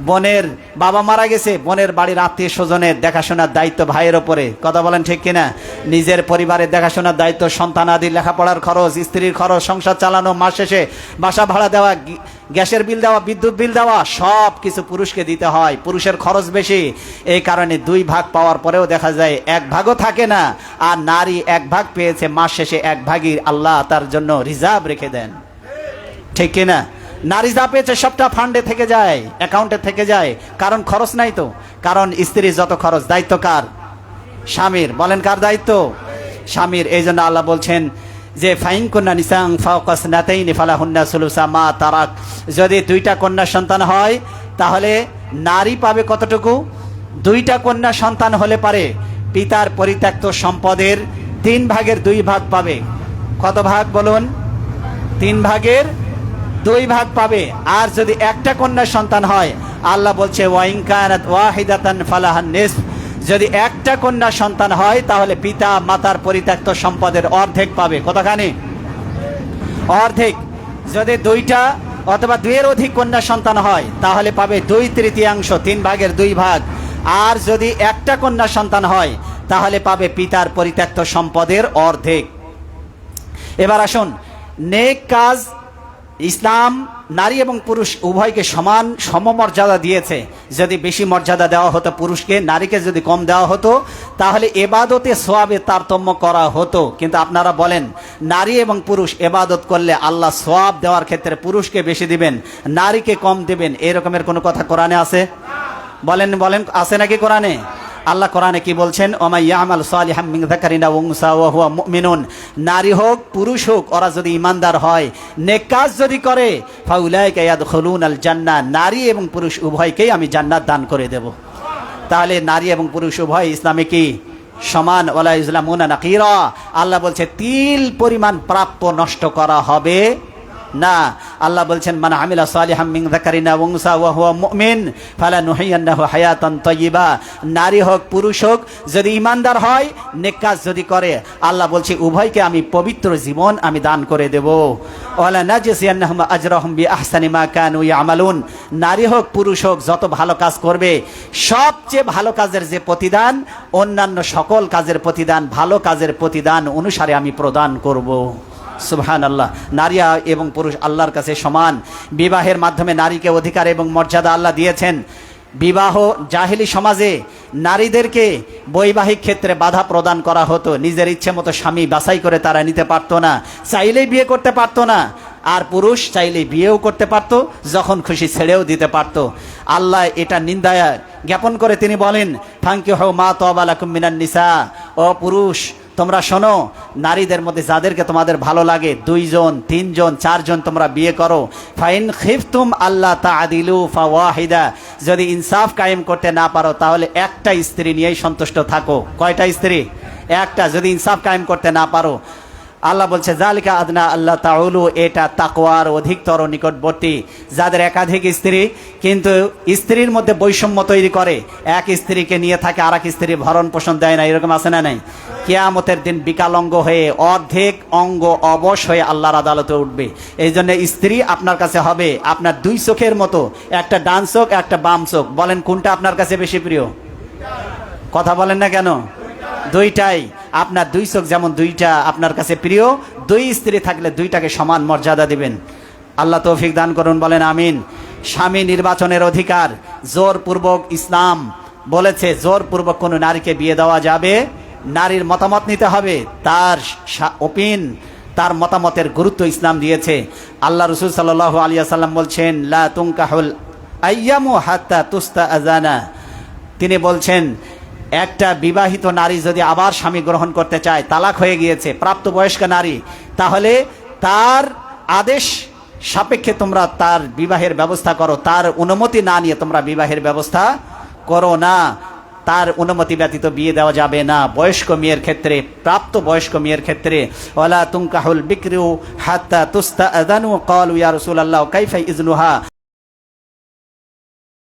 বোনের বাবা মারা গেছে, বোনের বাড়ির আত্মীয় স্বজনের দেখাশোনার দায়িত্ব ভাইয়ের ওপরে, কথা বলেন ঠিক কিনা? নিজের পরিবারের দেখাশোনার দায়িত্ব, সন্তানাদির লেখাপড়ার খরচ, স্ত্রীর খরচ, সংসার চালানো, মাস শেষে বাসা ভাড়া দেওয়া, গ্যাসের বিল দেওয়া, বিদ্যুৎ বিল দেওয়া, সব কিছু পুরুষকে দিতে হয়। পুরুষের খরচ বেশি, এই কারণে 2 ভাগ পাওয়ার পরেও দেখা যায় 1 ভাগও থাকে না। আর নারী 1 ভাগ পেয়েছে, মাস শেষে 1 ভাগই আল্লাহ তার জন্য রিজার্ভ রেখে দেন, ঠিক কিনা? নারী যা পেয়েছে সবটা ফান্ডে থেকে যায়, অ্যাকাউন্টে থেকে যায়, কারণ খরচ নাই তো। কারণ স্ত্রীর যত খরচ, দায়িত্ব কার? স্বামীর। বলেন কার দায়িত্ব? স্বামীর। এই জন্য আল্লাহ বলছেন যে ফাইন কন্যা নিসাং ফাওকাসনাতাইনি ফালাহুন্না সুলুসা মা তারাক, যদি 2টা কন্যা সন্তান হয় তাহলে নারী পাবে কতটুকু? 2টা কন্যা সন্তান হলে পারে পিতার পরিত্যক্ত সম্পদের 3 ভাগের 2 ভাগ পাবে। কত ভাগ বলুন? 3 ভাগের 2 ভাগ পাবে। আর যদি 1টা কন্যা সন্তান হয়, আল্লাহ বলছে ওয়াইন কানাত ওয়াহিদাতান ফালাহান নিসফ, যদি 1টা কন্যা সন্তান হয় তাহলে পিতা মাতার পরিত্যক্ত সম্পদের অর্ধেক পাবে। কতখানি? অর্ধেক। যদি 2টা অথবা 2-এর অধিক কন্যা সন্তান হয় তাহলে পাবে 2/3, 3 ভাগের 2 ভাগ। আর যদি 1টা কন্যা সন্তান হয় তাহলে পাবে পিতার পরিত্যক্ত সম্পদের অর্ধেক। এবার আসুন, নেক কাজ ইসলাম নারী এবং পুরুষ উভয়কে সমান সমমর্যাদা দিয়েছে। যদি বেশি মর্যাদা দেওয়া হতো পুরুষকে, নারীকে যদি কম দেওয়া হতো তাহলে এবাদতে সওয়াবে তারতম্য করা হতো। কিন্তু আপনারা বলেন নারী এবং পুরুষ এবাদত করলে আল্লাহ সওয়াব দেওয়ার ক্ষেত্রে পুরুষকে বেশি দিবেন, নারীকে কম দিবেন, এরকমের কোনো কথা কোরআনে আছে? বলেন বলেন, আছে নাকি কোরআনে? আল্লাহ কোরআনে কি বলছেন? ওমা ইয়ামাল সালিহাম মিন যাকারিন ওয়া উনসা ওয়া হুয়া মুমিনুন, নারী হোক পুরুষ হোক ওরা যদি ইমানদার হয়, নেক কাজ যদি করে, ফাউলাইকা ইয়াদখুলুনাল জান্নাহ, নারী এবং পুরুষ উভয়কেই আমি জান্নাত দান করে দেব। তাহলে নারী এবং পুরুষ উভয় ইসলামে কি সমান? ওয়ালা ইসলামুনা নাকিরা, আল্লাহ বলছে তিল পরিমাণ প্রাপ্য নষ্ট করা হবে না। আল্লাহ বলছেন মান আমিলা সালিহাম মিন যাকারিন ওয়া উনসা ওয়া হুয়া মুমিন ফালানুহিয়ান্নাহু হায়াতান তাইয়্যিবা, নারী হোক পুরুষ হোক যদি ইমানদার হয়, নেক কাজ যদি করে, আল্লাহ বলছে উভয়কে আমি পবিত্র জীবন আমি দান করে দেব। ওয়ালা নাজজিয়ান্নাহুম আজরাহুম বিআহসানি মা কানু ইয়ামালুন, নারী হোক পুরুষ হোক যত ভালো কাজ করবে সবচেয়ে ভালো কাজের যে প্রতিদান, অন্যান্য সকল কাজের প্রতিদান ভালো কাজের প্রতিদান অনুসারে আমি প্রদান করব। সুবহানাল্লাহ। নারী এবং পুরুষ আল্লাহর কাছে সমান। বিবাহের মাধ্যমে নারীকে অধিকার এবং মর্যাদা আল্লাহ দিয়েছেন। বিবাহ জাহিলি সমাজে নারীদেরকে বৈবাহিক ক্ষেত্রে বাধা প্রদান করা হতো, নিজের ইচ্ছে মতো স্বামী বাছাই করে তারা নিতে পারতো না, চাইলেই বিয়ে করতে পারতো না। আর পুরুষ চাইলেই বিয়েও করতে পারতো, যখন খুশি ছেড়েও দিতে পারতো। আল্লাহ এটা নিন্দা জ্ঞাপন করে তিনি বলেন ফাঙ্কিহু মা তাবা লাকুম মিনান নিসা, ও পুরুষ তোমরা শোনো, নারীদের মধ্যে যাদেরকে তোমাদের ভালো লাগে 2 জন 3 জন 4 জন তোমরা বিয়ে করো। ফাইন খিফতুম আল্লাহ তাআদিলু ফাওয়াহিদা, যদি ইনসাফ কায়েম করতে না পারো তাহলে একটা স্ত্রী নিয়েই সন্তুষ্ট থাকো। কয়টা স্ত্রী? একটা। যদি ইনসাফ কায়েম করতে না পারো, আল্লাহ বলছে জালিকা আদনা আল্লাহ তাউলু, এটা তাকওয়ার অধিকতর নিকটবর্তী। যাদের একাধিক স্ত্রী কিন্তু স্ত্রীর মধ্যে বৈষম্য তৈরি করে, এক স্ত্রীকে নিয়ে থাকে আর এক স্ত্রী ভরণ পোষণ দেয় না, এরকম আছে না নাই? কিয়ামতের দিন বিকালঙ্গ হয়ে অর্ধেক অঙ্গ অবশ হয়ে আল্লাহর আদালতে উঠবে। এই জন্য স্ত্রী আপনার কাছে হবে আপনার 2 চোখের মতো, একটা ডান চোখ একটা বাম চোখ। বলেন কোনটা আপনার কাছে বেশি প্রিয়? কথা বলেন না কেন? 2টাই। আপনার 2 চোখ যেমন 2টা আপনার কাছে প্রিয়, 2 স্ত্রী থাকলে 2টাকে সমান মর্যাদা দিবেন। আল্লাহ তৌফিক দান করুন, বলেন আমিন। স্বামী নির্বাচনের অধিকার জোরপূর্বক ইসলাম বলেছে, জোরপূর্বক কোনো নারীকে বিয়ে দেওয়া যাবে, নারীর মতামত নিতে হবে, তার তার মতামতের গুরুত্ব ইসলাম দিয়েছে। আল্লাহ রাসূল সাল্লাল্লাহু আলাইহি ওয়াসাল্লাম বলছেন লা তুনকাহুল আইয়ামু হাত্তা তুস্তাআযানা, তিনি বলছেন একটা বিবাহিত নারী যদি আবার স্বামী গ্রহণ করতে চায়, তালাক হয়ে গিয়েছে, প্রাপ্তবয়স্ক নারী, তাহলে তার আদেশ সাপেক্ষে তোমরা তার বিবাহের ব্যবস্থা করো, তার অনুমতি না নিয়ে তোমরা বিবাহের ব্যবস্থা করো না। তার অনুমতি ব্যতীত বিয়ে দেওয়া যাবে না বয়স্ক মেয়ের ক্ষেত্রে, প্রাপ্ত বয়স্ক মেয়ের ক্ষেত্রে। ওয়ালা তুনকাহুল বিকরু হাত্তা তুস্তাআযানু ক্বালু ইয়া রাসূলুল্লাহ কাইফা ইযনুহা।